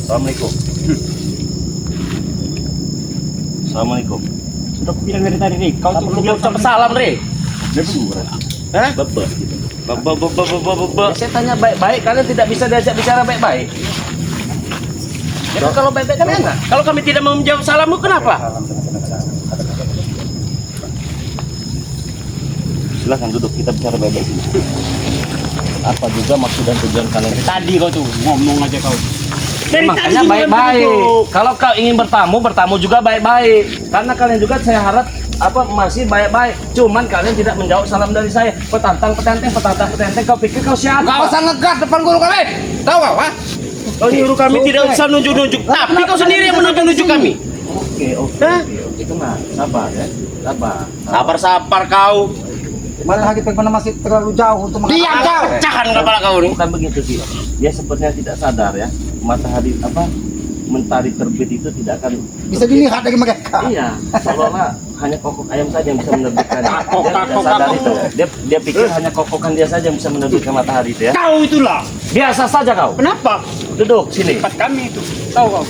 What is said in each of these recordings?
Assalamualaikum. Assalamualaikum. Sudah aku bilang dari tadi nih, kau tuh belum ucap salam, Re. Hah? Saya tanya baik-baik, kalian tidak bisa diajak bicara baik-baik. Ya, kalau baik-baik kan enak. Kalau kami tidak mau menjawab salammu, kenapa? Silakan duduk, kita bicara baik-baik sini. Apa juga maksud dan tujuan kalian? Tadi kau tuh ngomong aja kau. Makanya baik-baik. Kalau kau ingin bertamu juga baik-baik. Karena kalian juga saya harap masih baik-baik. Cuman kalian tidak menjawab salam dari saya. Petantang. Kau pikir kau siapa? Kau usah ngegas depan guru kami. Tahu kau, ha? Kau nyuruh kami tidak usah nunjuk-nunjuk, tapi kau sendiri yang menunjuk-nunjuk kami. Oke. Tenang, sabar ya. Sabar kau. Malah lagi pengen masih terlalu jauh untuk Diam kau, pecahan kepala kau nih. Bukan begitu sih. Dia sepertinya tidak sadar ya. Matahari mentari terbit itu tidak akan bisa dilihat dari mereka. Iya, seolah-olah hanya kokok ayam saja yang bisa menerbitkan. Dia tidak sadar itu. Dia pikir hanya kokokan dia saja yang bisa menerbitkan matahari itu ya. Kau itulah. Biasa saja kau. Kenapa? Duduk sini. Tempat kami itu. Tahu kau?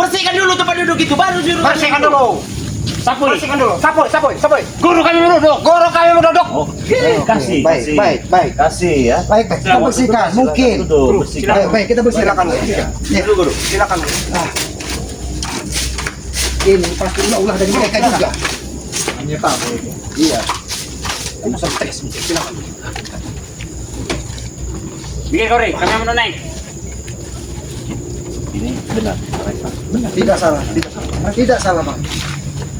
Bersihkan dulu tempat duduk itu, baru duduk. Bersihkan dulu. Sapu. Bersihkan dulu. Sapu. Guru kami duduk. Oke, kasih. Baik. Kasih ya. Baik, kita bersihkan. Mungkin. Duduk, bersihkan. Baik, kita bersihkan. Guru. Silakan. Ini pasti ulah dari mereka juga. Hanya tahu. Iya. Kamu stres, silakan. Bikin kau, Re. Kami mau naik. Ini benar mereka. Tidak salah, Bang.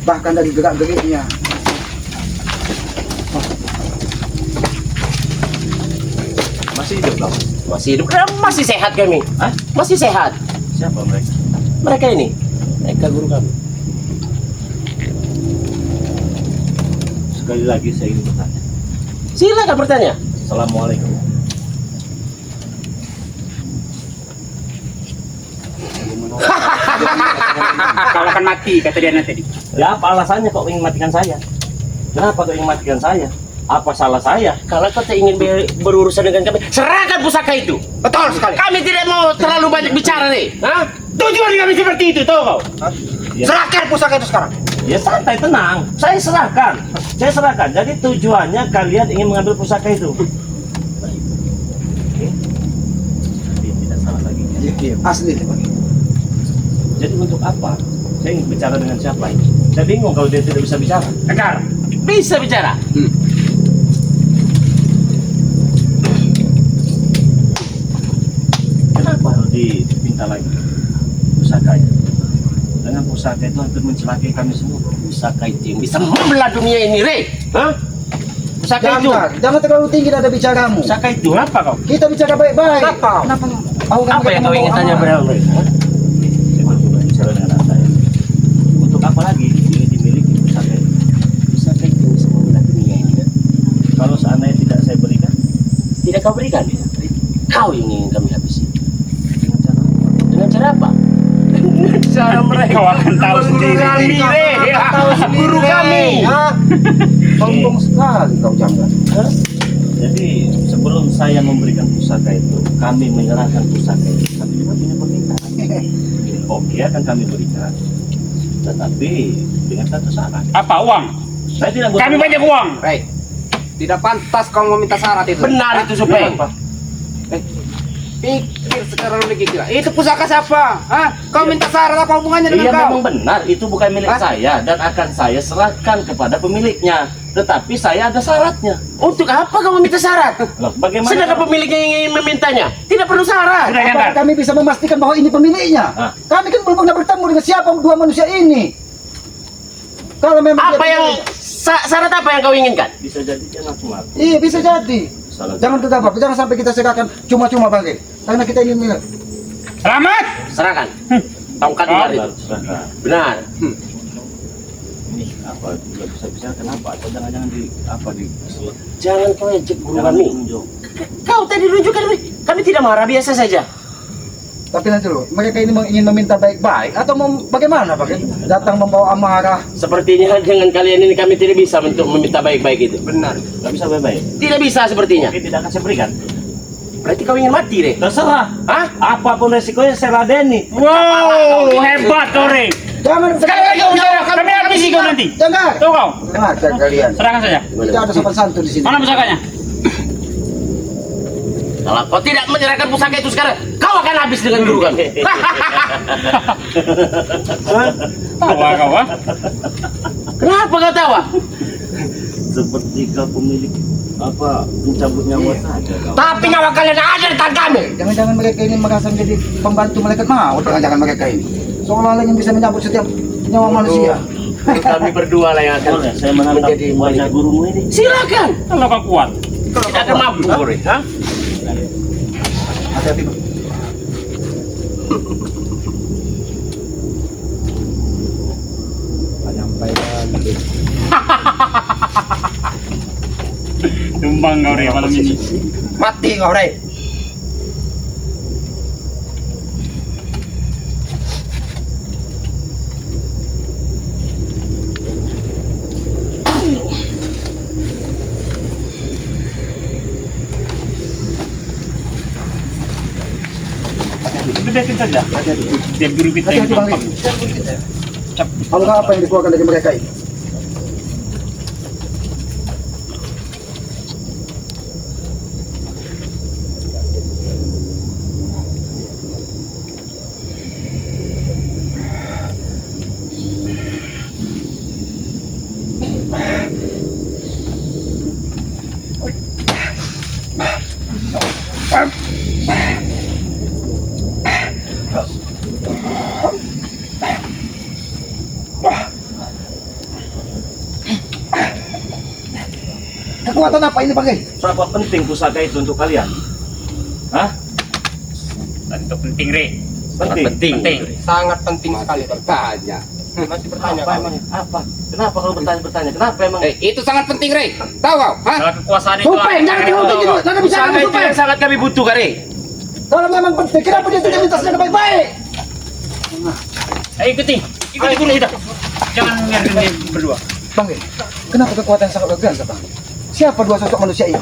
Bahkan dari gerak-geriknya. Masih hidup kamu? Masih hidup. Masih sehat kami. Hah? Masih sehat. Siapa mereka? Mereka ini. Mereka guru kami. Sekali lagi saya ingin bertanya. Silakan bertanya. Assalamualaikum. Kau akan mati, kata dia tadi. Ya apa alasannya kok ingin matikan saya? Kenapa kok ingin matikan saya? Apa salah saya? Kalau kau tak ingin berurusan dengan kami, serahkan pusaka itu. Betul sekali. Kami tidak mau terlalu banyak bicara nih. Hah? Tujuan kami seperti itu, tahu kau? Ya. Serahkan pusaka itu sekarang. Ya santai, tenang. Saya serahkan. Jadi tujuannya kalian ingin mengambil pusaka itu. Oke. Jadi tidak salah lagi. Iya, asli. Jadi untuk apa? Saya ingin bicara dengan siapa ini? Saya bingung kalau dia tidak bisa bicara. Enggak. Bisa bicara. Kenapa harus diminta lagi pusakanya? Dengan pusaka itu hampir mencelakai kami semua. Pusaka itu yang bisa membelah dunia ini, Re. Hah? Pusaka itu. Jangan terlalu tinggi nada bicaramu. Pusaka itu apa kau? Kita bicara baik-baik. Kenapa? Apa yang kau ingin tanya pada Re? Saya mau coba bicara dengan anak saya. Untuk apa lagi ini dimiliki pusaka itu? Pusaka itu bisa membelah dunia ini, kan? Kalau seandainya tidak saya berikan, Tidak kau berikan. Kau yang ingin kami habisi. dengan cara apa? Dengan cara apa? Cara mereka akan tahu sendiri. Kami, Re. Guru kami. Sombong sekali kau jangan. Jadi sebelum saya memberikan pusaka itu, kami menyerahkan pusaka itu. Kami juga punya permintaan. Oke, akan kami berikan. Tetapi dengan satu syarat. Apa uang? Saya tidak butuh Kami uang. banyak uang. Baik. Tidak pantas kau meminta syarat itu. Benar itu, Supeng. Kenapa? Pikir sekarang lagi kira. Itu pusaka siapa? Hah? Kau minta syarat apa hubungannya Iya dengan kau? memang benar, itu bukan milik saya dan akan saya serahkan kepada pemiliknya. Tetapi saya ada syaratnya. Untuk apa kau meminta syarat? Loh, bagaimana? Sedangkan pemiliknya yang ingin memintanya tidak perlu syarat. Sudah Apakah jangan. kami bisa memastikan bahwa ini pemiliknya? Ah. Kami kan belum pernah bertemu dengan siapa dua manusia ini. Kalau memang Apa dia yang pemilik- syarat apa yang kau inginkan? Bisa jadi dia ngaku ngaku. Iya bisa jadi. Salah. Jangan gegabah, jangan sampai kita serahkan cuma-cuma bagi. Karena kita ingin melihat. Selamat. Serahkan. Tongkat ular itu. Serahkan. Benar. Ini apa? Tidak bisa bicara kenapa? Atau jangan-jangan di Jangan kau ejek guru jangan kami. ditunjuk. Kau tadi runjukkan kami tidak marah, biasa saja. Tapi nanti loh, mereka ini ingin meminta baik-baik atau mau bagaimana Pak? Datang membawa amarah. Sepertinya dengan kalian ini kami tidak bisa untuk meminta baik-baik itu. Benar. Nggak bisa baik-baik. Tidak bisa sepertinya. Oke, tidak akan saya berikan. Berarti kau ingin mati deh. Terserah. Hah? Apapun resikonya saya ladeni. Wow, hebat kau, Rey. Jangan Sekali lagi kau bicara, kami habisi kau nanti. Dengar. Tuh kau, Dengar kalian. serahkan saja. Tidak ada sopan santun di sini. Mana pusakanya? Kalau kau tidak menyerahkan pusaka itu sekarang, kau akan habis dengan guru kami. Tawa kau, ah? Kenapa kau tawa? Seperti kau pemilik mencabut nyawa saja kau. Tapi nyawa kalian ada di tangan kami. Jangan-jangan mereka ini merasa menjadi pembantu malaikat maut. Jangan-jangan mereka ini seolah-olah yang bisa menyambut setiap nyawa manusia. Kami berdua lah yang akan Boleh saya menantang menjadi wajah gurumu ini. Silakan. Kalau kau kuat. Tidak akan mampu, Guru. Hah? Hati-hati, Bang. Menyampaikan Tumbang kau, Rey, malam ini. Mati kau, Rey. Bedakin saja. Tiap guru kita yang hati-hati, Bang. gampang. Kalau nggak apa yang dikeluarkan dari mereka ini? Kekuatan apa ini, Bang? Berapa penting pusaka itu untuk kalian? Hah? Tentu penting, Rey. Penting. Sangat penting sekali bertanya. Masih bertanya Apa emang? Apa? Kenapa kalau bertanya? Kenapa emang? Itu sangat penting, Rey. Tahu kau? Hah? Kalau kekuasaan itu Supeng, jangan dihukum gitu. Jangan bicara Pusaka itu supeng. yang sangat kami butuh, Rey. Kalau memang penting, kenapa dia tidak minta senjata baik-baik? Ayo ikuti guru kita. Jangan biarkan dia berdua. Bang, kenapa kekuatan sangat luar biasa, Bang? Siapa dua sosok manusia ini?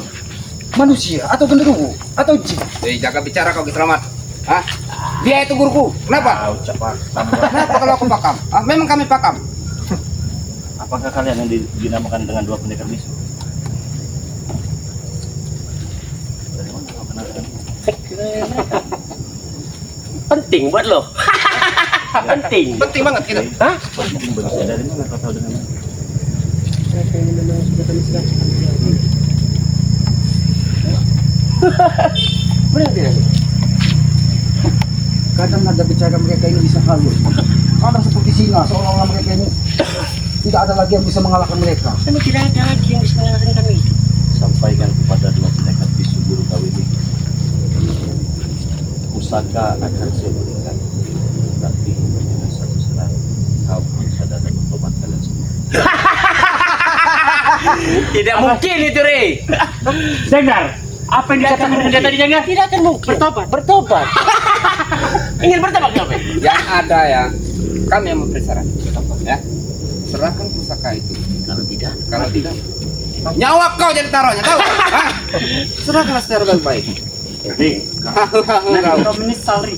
Manusia atau genderuwo atau jin? Jaga bicara kau, Selamat. Hah? Dia itu guruku. Kenapa? Cepat. Kenapa kalau aku pakam? Memang kami pakam. Apakah kalian yang dinamakan dengan dua pendekar bisu? Dari mana kau kenal dengan ini? Penting buat lo. Penting. Penting banget kita. Hah? Penting bagi saya. Dari mana kau tahu dengan ini? Benar tidak? Kadang nada bicara mereka ini bisa halus. Kadang seperti singa, seolah-olah mereka ini tidak ada lagi yang bisa mengalahkan mereka. Kami tidak ada lagi yang bisa mengalahkan kami. Sampaikan kepada dua pendekar bisu guru kau ini. Pusaka akan saya berikan, tapi dengan satu syarat, kau harus ada dalam tobat kalian semua. Tidak mungkin itu, Rey. Dengar, apa yang dikatakan dia tadi, Jangga? Tidak akan mungkin. Bertobat. Ingin bertobat kami. Yang ada ya, kami yang memberi saran. Ya, serahkan pusaka itu. Kalau tidak, nyawa kau jadi taruhnya, tahu? Hah? Serahkanlah secara baik-baik. Jadi, Kau menyesal, Rey.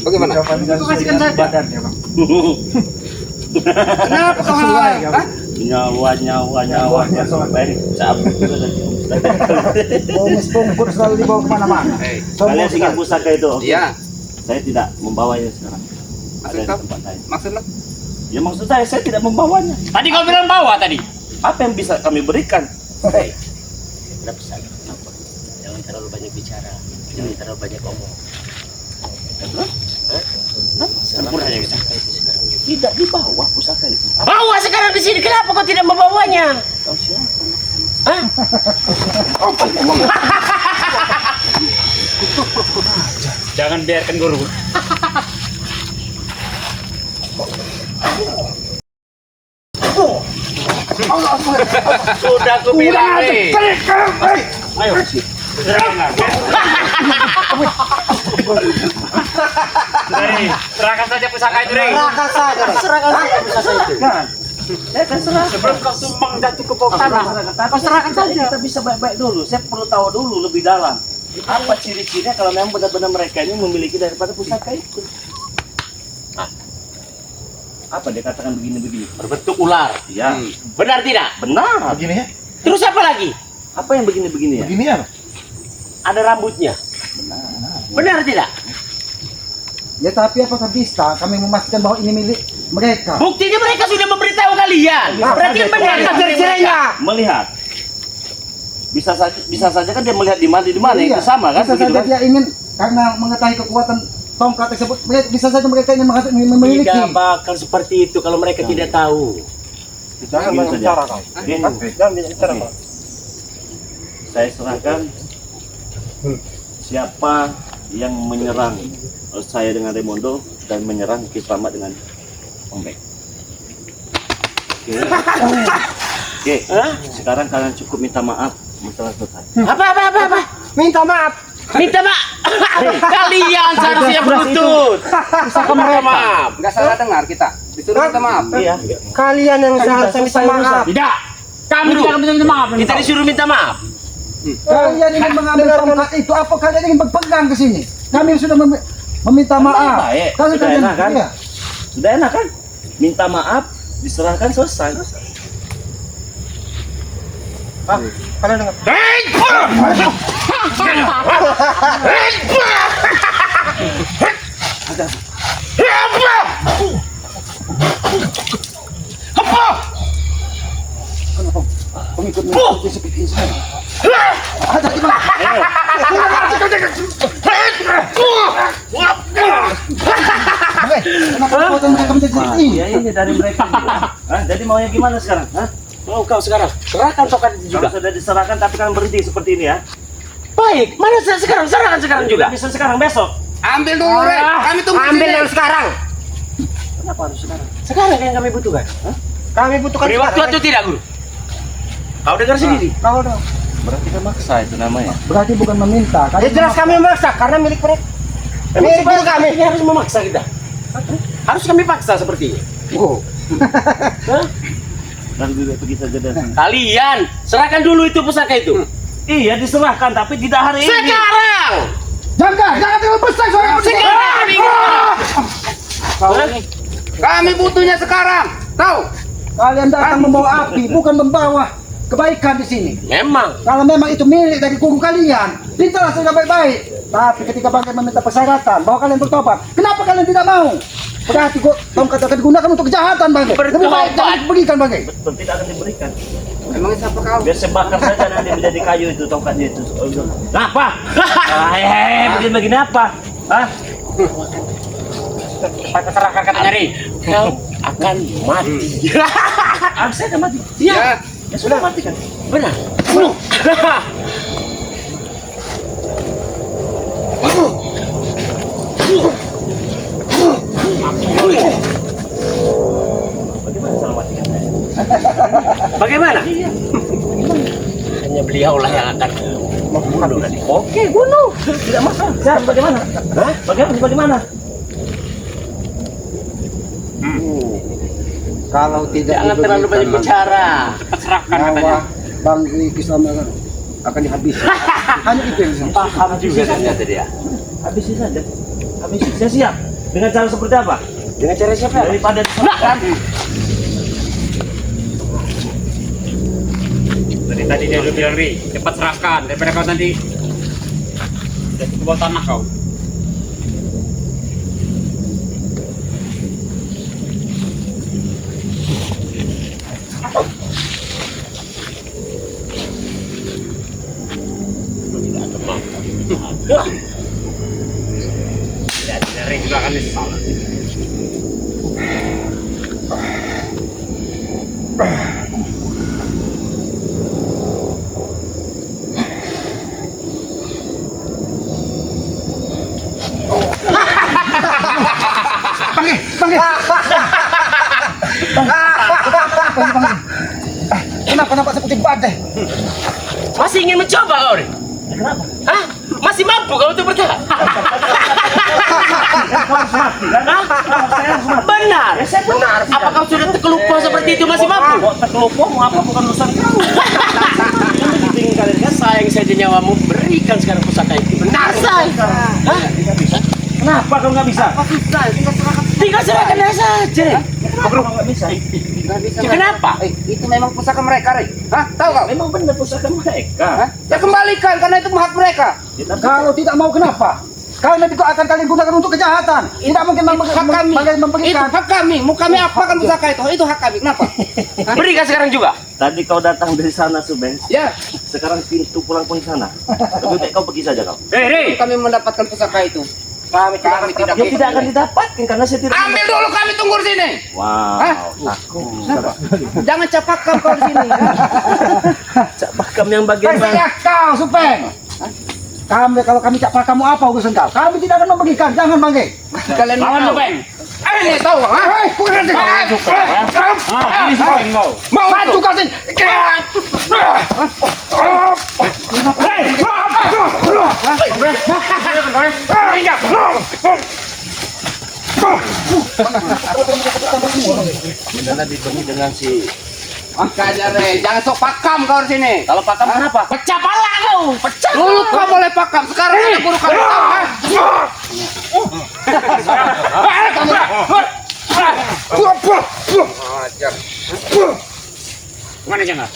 bagaimana? Kasihkan saja badannya, Bang. Kenapa kau Sesuai, hal? Bang. nyawa sampai cabut. Bonus pungkur selalu dibawa kemana-mana. Kalian ingat pusaka itu? Oke. Iya. Saya tidak membawanya sekarang. Ada Maksud di kau? tempat lain. Maksudnya? Ya maksud saya tidak membawanya. Tadi kau bilang bawa tadi. Apa yang bisa kami berikan? Hei, tidak bisa. Jangan terlalu banyak bicara. Jangan terlalu banyak omong. Sempurna aja bisa. Tidak dibawa pusaka itu. Bawa sekarang di sini. Kenapa kau tidak membawanya? Kau siapa? Hah? Jangan biarkan guru. Sudah aku bilang, Rey. Ayo. Rey, serahkan saja pusaka itu, Rey. Serahkan saja pusaka itu. Sebelum kau tumbang jatuh ke bawah tanah. Kau serahkan saja. Kita bisa baik-baik dulu. Saya perlu tahu dulu lebih dalam. Apa ciri-cirinya kalau memang benar-benar mereka ini memiliki daripada pusaka itu? Apa dia katakan begini-begini? Berbentuk ular. Ya, Benar tidak? benar. Begini ya? Terus apa lagi? Apa yang begini-begini ya? Begini ya? Ada rambutnya. Benar tidak? Ya tapi apakah bisa kami memastikan bahwa ini milik mereka? Buktinya mereka sudah memberitahu kalian. Berarti benar ciri-cirinya. Melihat. Bisa saja kan dia melihat di mana Iya, itu sama kan? bisa Begitu saja kan? dia ingin karena mengetahui kekuatan tongkat tersebut, bisa saja mereka ingin memiliki. Tidak bakal seperti itu kalau mereka tidak tahu. Jangan bicara kau. Jangan bicara kau. Saya serahkan siapa yang menyerang saya dengan Raimondo dan menyerang Kisramat dengan Ombek. Oke. Sekarang kalian cukup minta maaf, masalah selesai. Apa? Minta maaf. Minta maaf. Kalian seharusnya berlutut. Minta maaf. Enggak salah dengar kita. Disuruh minta maaf. Iya. Kalian yang seharusnya minta maaf. Tidak. Kami Tidak minta maaf. Kita disuruh minta maaf. Kalian ingin mengambil tongkat itu, apa kalian ingin berpegang ke sini? Kami sudah meminta maaf. Baik. Kalau Sudah kalian, enak kan? iya. Sudah enak kan? Minta maaf, diserahkan selesai. Pengikut mengikuti seperti ini. Ada di mana? Kenapa kekuatan mereka menjadi seperti ini? Ya ini dari mereka juga. Hah? Jadi maunya gimana sekarang? Hah? Mau kau sekarang? Serahkan tongkat itu Juga juga. sudah diserahkan tapi kalian berhenti seperti ini ya. Baik. Mana sekarang? Serahkan sekarang juga. Tidak bisa sekarang, besok. Ambil dulu, Rek. Kami tunggu Ambil sini. yang sekarang. Kenapa harus sekarang? Sekarang yang kami butuhkan. Kami butuhkan beri waktu atau tidak, Guru? Kau dengar sendiri. Kau dong. Berarti kan maksa itu namanya. Berarti bukan meminta. Ya jelas kami memaksa karena milik mereka. Milik kami. Ini harus memaksa kita. Harus kami paksa seperti ini. Oh. Dan juga pergi saja dari sini. Kalian serahkan dulu itu pusaka itu. Iya diserahkan tapi tidak hari ini. Sekarang. Jangan terlalu besar suara Sekarang. Kami butuhnya sekarang. Tahu? Kalian datang membawa api, bukan membawa kebaikan di sini. Memang. Kalau memang itu milik dari kubu kalian, mintalah sudah baik-baik. Tapi ketika bangkai meminta persyaratan bahwa kalian bertobat, kenapa kalian tidak mau? Berarti tongkat akan digunakan untuk kejahatan bangkai. Lebih baik jangan diberikan bangkai. Betul tidak akan diberikan. Emang siapa kau? Biar saya bakar saja nanti menjadi kayu itu tongkatnya itu. Nah, apa? Begini apa? Hah? Cepat serahkan kata nyari. Kau akan mati. Saya akan mati. Iya. Ya sudah mati kan? Benar. Bagaimana cara matikan saya? Bagaimana? Hanya beliaulah yang akan membunuh nanti. Oke, bunuh. Tidak masalah. Saya bagaimana? Hah? Bagaimana? Kalau tidak Jangan terlalu banyak bicara. Cepat serahkan katanya. nyawa Bang Islam akan dihabisi. Hanya itu yang bisa. Paham juga ternyata dia. Habisi saja. Habisi. Saya siap. Dengan cara seperti apa? Dengan cara siapa? Daripada diserahkan. Tadi dia udah bilang, Ri, cepat serahkan daripada kau nanti jadi kebawa tanah kau. Ya, Ri juga akan nyesal. Kenapa nampak seperti badai? Masih ingin mencoba kau, Ri? Kenapa? Hah? Masih mampu kau untuk bertahan? Benar. Benar. Apa kau sudah terkelupas seperti itu masih mampu? Kok terkelupas mau apa bukan urusan kamu. Yang penting kalian kan sayang saja nyawamu, berikan sekarang pusaka itu. Benar say. Hah? Kenapa kau nggak bisa? Tinggal serahkan saja. Nggak bisa. Kenapa? Itu memang pusaka mereka, Rey. Hah? Tahu kau? Memang benar pusaka mereka. Hah? Ya kembalikan karena itu hak mereka. Kalau tidak mau kenapa? Karena itu akan kalian gunakan untuk kejahatan. Tidak mungkin Hak kami. Itu memberikan. hak kami. Mau kami apakan pusaka itu? Itu hak kami. Kenapa? Berikan sekarang juga. Tadi kau datang dari sana, Subeng. Ya, Sekarang pintu pulang pun sana. Lebih baik kau pergi saja kau. Rey. kami mendapatkan pusaka itu. Kami Kami tidak Dia tidak akan didapatkan karena saya tidak. Ambil dulu, kami tunggu di sini. Wow. Hah? Takut. Jangan capakkan kau di sini. Cak Pakam yang bagian mana? Terserah kau, Supeng. Kalau kami tak kamu apa urusan kau? Kami tidak akan memberikan. Jangan bangke. Kalian Lawan mau? Supeng. Ini tahu, ha? Hei, bukan nanti. Ini Supeng kau. Mau Maju kau sini. Benar diberi dengan si. Makanya, Rey, jangan sok pakam kau di sini. Kalau Pakam kenapa? Pecah pala kau. Pecah. Dulu kau boleh pakam, sekarang ada guru kami tahu, ha? Mana jangan?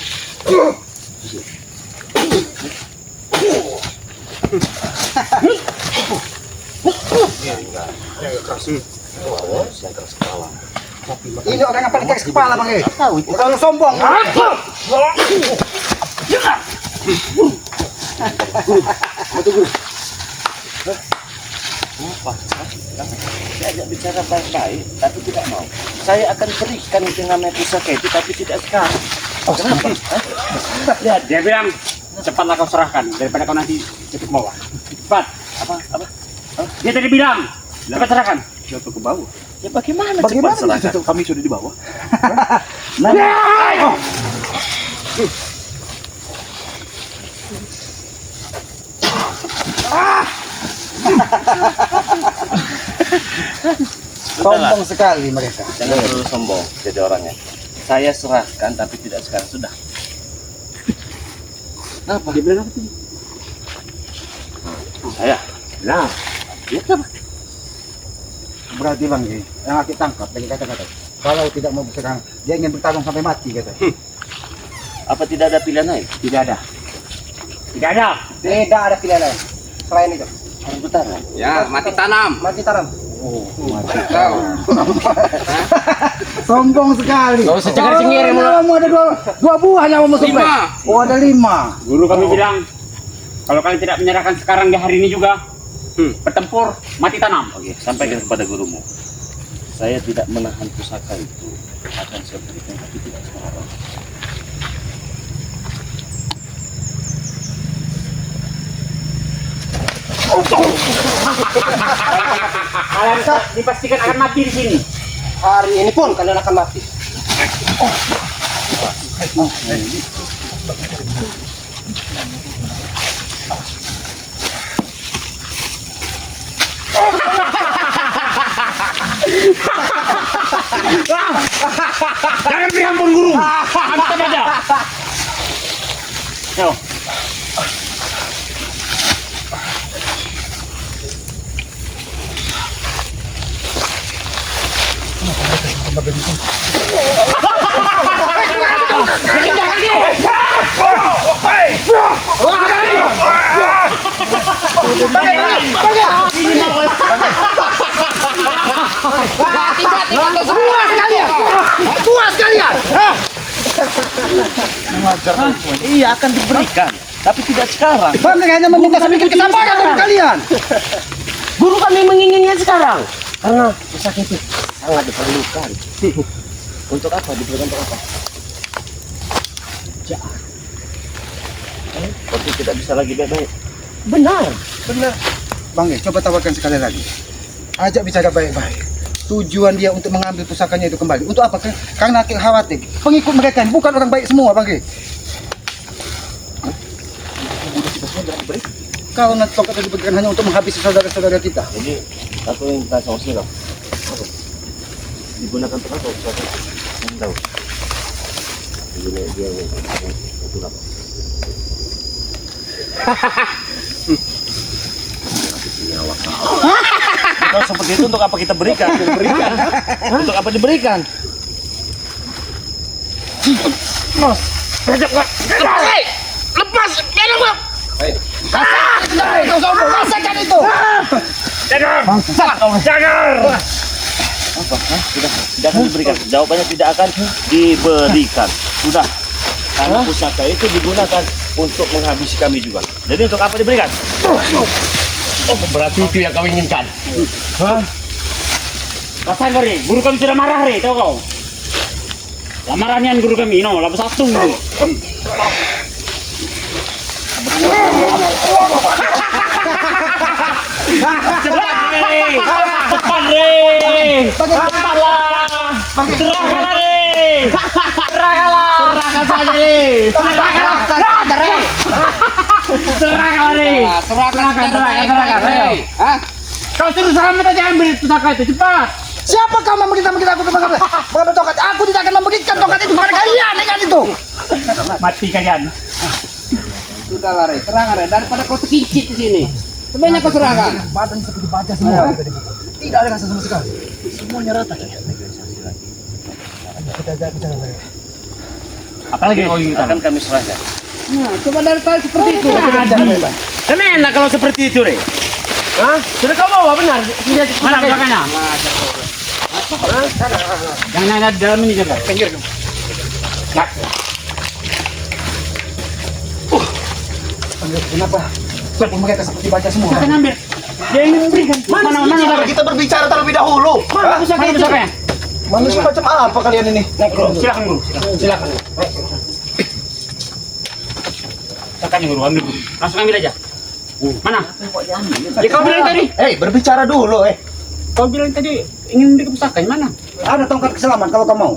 Ini orang yang paling keras kepala bang. Kalau sombong. Saya ajak bicara baik-baik, tapi tidak mau. Saya akan berikan dengan pusaka itu, tapi tidak sekarang. Oh kenapa? Lihat, Dia bilang cepatlah kau serahkan daripada kau nanti cepat ke bawah. Cepat. apa? Dia tadi bilang cepat serahkan. Jatuh ke bawah. Ya bagaimana? Bagaimana cepat bisa serahkan? Kami sudah di bawah. Sombong sekali mereka. Jangan terlalu sombong jadi orangnya. Saya serahkan, tapi tidak sekarang sudah. Apa dia bilang apa tadi? Saya. Nah, Ya kenapa? Berarti bang, yang aku tangkap dari kata-kata. Kalau tidak mau berserang, dia ingin bertarung sampai mati kata. Apa tidak ada pilihan lain? tidak ada. Tidak ada. Tidak ada pilihan lain selain itu. Harus bertarung. Ya, mati tanam. Mati taram. Tahu. Sombong sekali. Gak usah cengar-cengir, Oh, nyawamu ada dua buah nyawamu Supeng. 5. Oh ada 5. Guru kami bilang kalau kalian tidak menyerahkan sekarang di hari ini juga, bertempur mati tanam. Oke, sampaikan kepada gurumu. Saya tidak menahan pusaka itu. Akan saya berikan, tapi tidak sekarang. Kalian dipastikan akan mati di sini. Hari ini pun kalian akan mati. Jangan beri ampun guru. Hantam aja. Yo. Puas kalian. Iya, akan diberikan, tapi tidak sekarang. Bang hanya meminta sedikit kesabaran dari kalian. Guru kami menginginnya sekarang. Karena pusaka itu sangat diperlukan. Untuk apa? Diberikan untuk apa? Jahat. Seperti tidak bisa lagi baik-baik. Benar. Bang, coba tawarkan sekali lagi. Ajak bicara baik-baik. Tujuan dia untuk mengambil pusakanya itu kembali. Untuk apa? Karena khawatir pengikut mereka ini bukan orang baik semua, Bang. Kalau nanti tongkat itu diberikan hanya untuk menghabisi saudara-saudara kita. Jadi, aku yang minta solusi loh. Digunakan untuk apa? Pusaka. Yang tahu. Digunakan dia untuk apa? Kalau seperti itu untuk apa kita berikan? Untuk apa diberikan? Lepas, jangan bang. Rasakan itu. Apa? Hah? Tidak akan diberikan. Jawabannya tidak akan diberikan. Sudah. Karena pusaka itu digunakan untuk menghabisi kami juga. Jadi untuk apa diberikan? Oh, berarti itu yang kau inginkan. Rasain Re, guru kami sudah marah Re, tahu kau? Lamarannya guru kami, no, lepas satu. Cepat Re, cepat Re, cepatlah, serahkanlah Re, serahkan saja Re, serahkan Re, serahkan Re, serahkan Re. Hah? Kau suruh selamat aja ambil pusaka itu, cepat. Siapa kau memberikan aku mengambil tongkat? Aku tidak akan memberikan tongkat itu kepada kalian, ingat itu. Mati kalian. Sudahlah Re, serahkan Re, daripada kau terkincit di sini. Sebenarnya kau serahkan. Badan seperti baja semua. Tidak ada rasa sama sekali. Semuanya rata. Apalagi kau ingin Akan kami serahkan. Nah, coba dari tadi seperti itu. Kan enak kalau seperti itu, Re. Hah? Sudah kau bawa benar? mana pusakanya? Jangan ada di dalam ini juga. Pinggir dong. Kenapa? Mereka seperti baja semua. Akan ambil. Dia ingin memberikan. Mana Kita berbicara terlebih dahulu. Mana pusakanya? Manusia macam apa kalian ini? Silakan guru. Silakan. Pusakanya guru, ambil guru. Langsung ambil aja. Mana? Ya kau bilang tadi. Berbicara dulu, Kau bilang tadi ingin memberi pusakanya mana? Ada tongkat keselamatan kalau kau mau.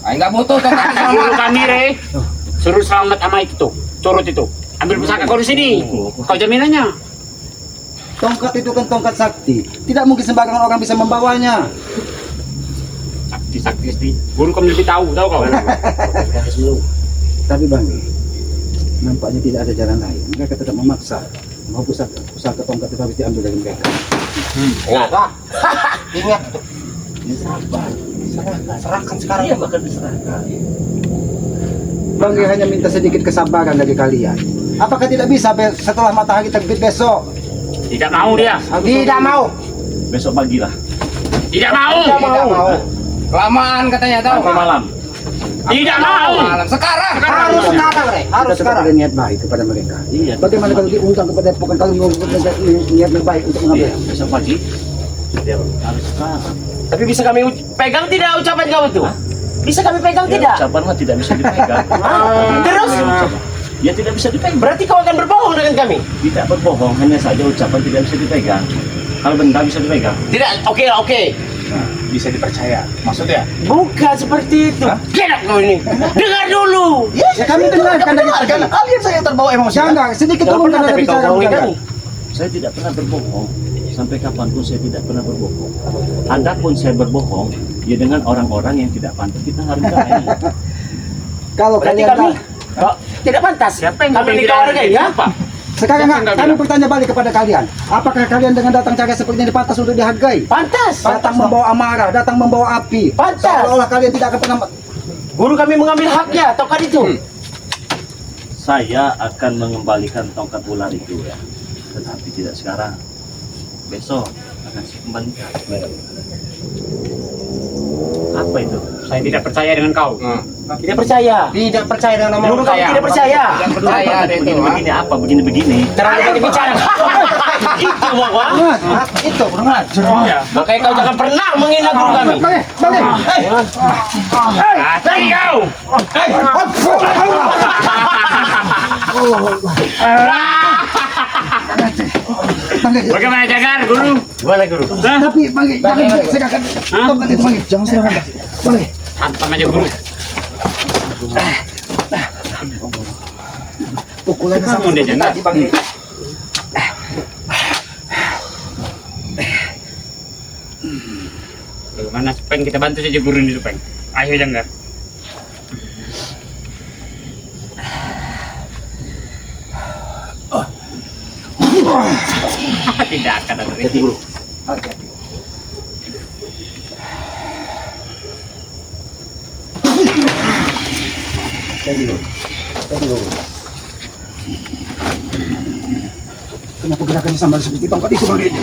Ah, enggak butuh tongkat Guru kami Re. Suruh selamat sama itu tuh. Curut itu. Ambil pusaka kau di sini. Kau jaminannya. Tongkat itu kan tongkat sakti. Tidak mungkin sembarangan orang bisa membawanya. Sakti. Guru kami lebih tahu kau. Tapi Bang, nampaknya tidak ada jalan lain. Mereka tetap memaksa. Mau pusaka tongkat itu habis diambil dari mereka. Ingat tuh. Serahkan sekarang. Iya, bahkan diserahkan. Bang hanya minta sedikit kesabaran dari kalian. Apakah tidak bisa setelah matahari terbit besok? Tidak mau dia. Tidak mau. Besok pagi lah. Tidak mau. Tidak mau. Kelamaan katanya tahu. Sampai malam. Tidak mau. Malam sekarang. Harus sekarang, Re. Harus sekarang. Ada niat baik kepada mereka. Iya. Bagaimana kalau diundang kepada bukan kalau niat baik untuk mengambil? Iya, besok pagi. Dia harus sekarang. Tapi bisa kami pegang tidak ucapan kau itu? Bisa kami pegang Ya, tidak? ucapan mah tidak bisa dipegang. Terus? Ya tidak bisa dipegang. Berarti kau akan berbohong dengan kami? Tidak berbohong, hanya saja ucapan tidak bisa dipegang. Kalau benda bisa dipegang. Tidak, oke. Nah, bisa dipercaya. Maksudnya? Bukan seperti itu. Gerak kau ini. Dengar dulu. Ya, kami dengarkan dari kalian. Kalian saya terbawa emosi. Jangan, sedikit Jangan turunkan pernah dari tapi kau bicara bohongi kalian. kami. Saya tidak pernah berbohong. Sampai kapanpun saya tidak pernah berbohong. Adapun saya berbohong, ya dengan orang-orang yang tidak pantas kita hargai. Kalau Berarti kalian kami kok tidak pantas. Siapa yang kami tidak dihargai ya? Apa? sekarang Siapa yang nggak kami bilang? bertanya balik kepada kalian. Apakah kalian dengan datang cara seperti ini pantas untuk dihargai? Pantas. Datang membawa amarah, datang membawa api. Pantas. Seolah-olah kalian tidak akan pernah. Guru kami mengambil haknya, tongkat itu. Saya akan mengembalikan tongkat ular itu ya. Tetapi tidak sekarang. Besok akan saya kembalikan. Apa itu? Saya tidak percaya dengan kau. Tidak percaya. Tidak percaya dengan omongan Guru kami saya. tidak percaya. Tidak percaya deh itu. Begini apa? Begini. Terlalu banyak bicara. Itu bahwa. Itu, Makanya kau jangan pernah menghina guru kami. balik. Hati kau. Bagaimana Jagar, guru? Gimana guru? Tapi balik, jangan serahkan tongkat itu balik. Jangan serahkan. Balik. Hantam aja guru. Pukulannya sama Kamu dia seperti jangan. tadi bang. Bagaimana Peng, kita bantu saja guru ini Peng. Ayo Janggar. Tidak akan ada Hati bro. Hati-hati. Jadi bro. Kenapa gerakannya sama seperti tongkat itu bang Dede?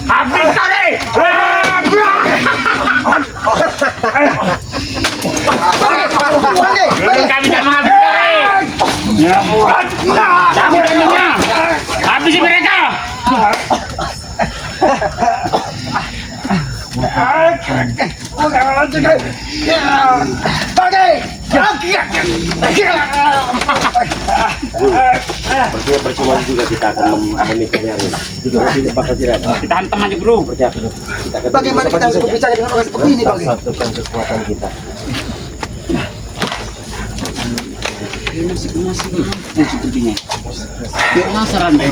habis tadi. Kami tidak menghabis tadi. Kami tadinya habisi mereka. Percaya percuma juga kita akan memikirnya. Juga tidak bakal tidak. Kita hantam aja bro. Percaya kita akan Bagaimana kita harus berbicara dengan orang seperti ini bang? satukan kekuatan kita. Masih sepertinya. Penasaran deh.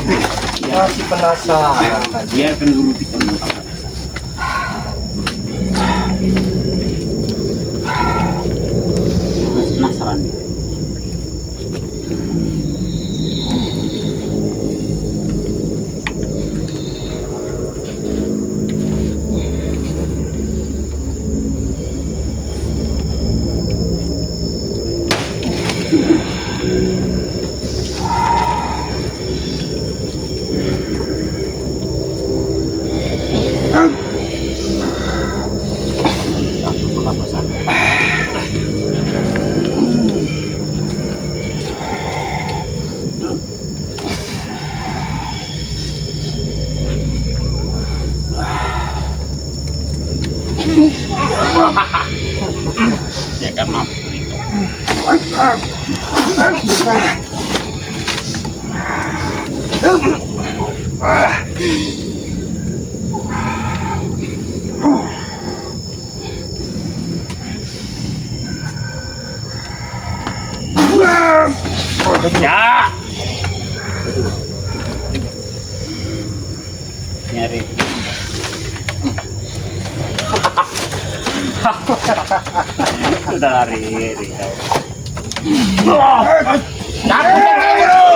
Masih penasaran. Biarkan dulu kita menangkap. Penasaran deh. Ya kan maaf. Ya. Nyari. Sudah lari. Takut bro.